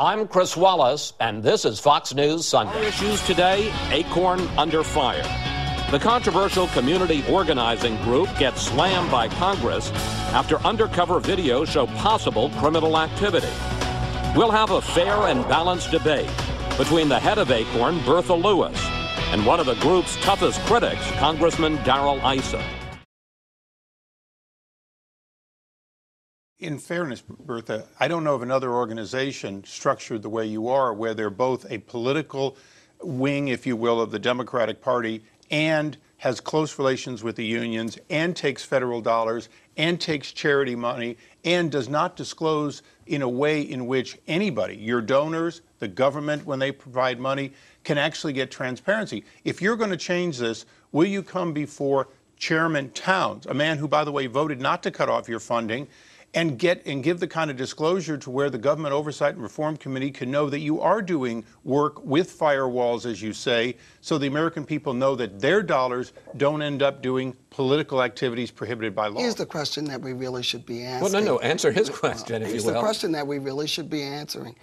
I'm Chris Wallace, and this is Fox News Sunday. Our issues today, ACORN under fire. The controversial community organizing group gets slammed by Congress after undercover videos show possible criminal activity. We'll have a fair and balanced debate between the head of ACORN, Bertha Lewis, and one of the group's toughest critics, Congressman Darrell Issa. In fairness, Bertha, I don't know of another organization structured the way you are, where they're both a political wing, if you will, of the Democratic Party and has close relations with the unions and takes federal dollars and takes charity money and does not disclose in a way in which anybody, your donors, the government, when they provide money, can actually get transparency. If you're going to change this, will you come before Chairman Towns, a man who, by the way, voted not to cut off your funding, and give the kind of disclosure to where the Government Oversight and Reform Committee can know that you are doing work with firewalls, as you say, so the American people know that their dollars don't end up doing political activities prohibited by law? Here's the question that we really should be asking. Well, no, answer his question, if you will. Here's the question that we really should be answering.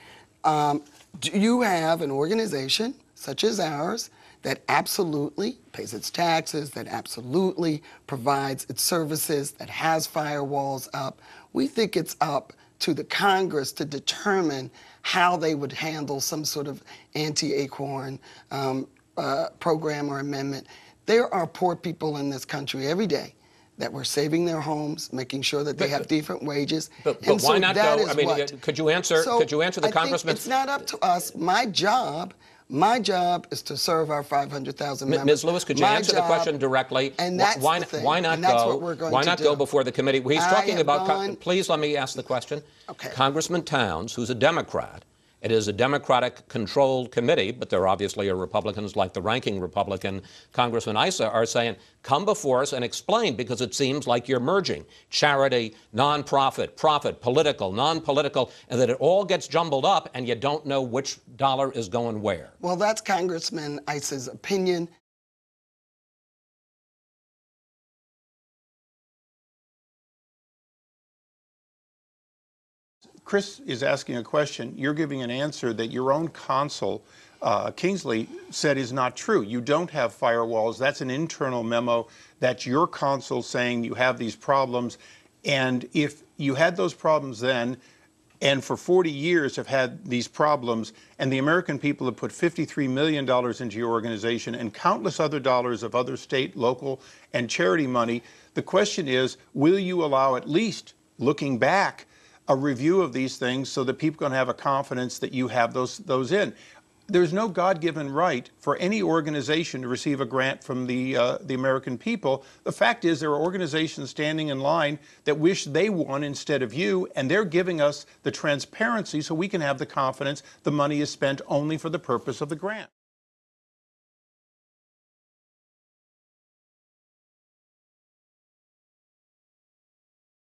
Do you have an organization such as ours that absolutely pays its taxes, that absolutely provides its services, that has firewalls up? We think it's up to the Congress to determine how they would handle some sort of anti-ACORN program or amendment. There are poor people in this country every day that were saving their homes, making sure that they have decent wages. But why not go? I mean, could you answer the congressman? It's not up to us. My job is to serve our 500,000 members. Ms. Lewis, could you answer the question directly? And that's why the thing. Why not and that's go? What we're going why to not do. Go before the committee? He's talking about. Please let me ask the question. Okay. Congressman Towns, who's a Democrat. It is a Democratic-controlled committee, but there obviously are Republicans, like the ranking Republican, Congressman Issa, are saying, come before us and explain, because it seems like you're merging charity, nonprofit, profit, political, non-political, and that it all gets jumbled up and you don't know which dollar is going where. Well, that's Congressman Issa's opinion. Chris is asking a question. You're giving an answer that your own consul, Kingsley, said is not true. You don't have firewalls. That's an internal memo. That's your consul saying you have these problems. And if you had those problems then, and for 40 years have had these problems, and the American people have put $53 million into your organization and countless other dollars of other state, local, and charity money, the question is, will you allow, at least looking back, a review of these things so that people can have a confidence that you have those in? There's no God-given right for any organization to receive a grant from the American people. The fact is there are organizations standing in line that wish they won instead of you, and they're giving us the transparency so we can have the confidence the money is spent only for the purpose of the grant.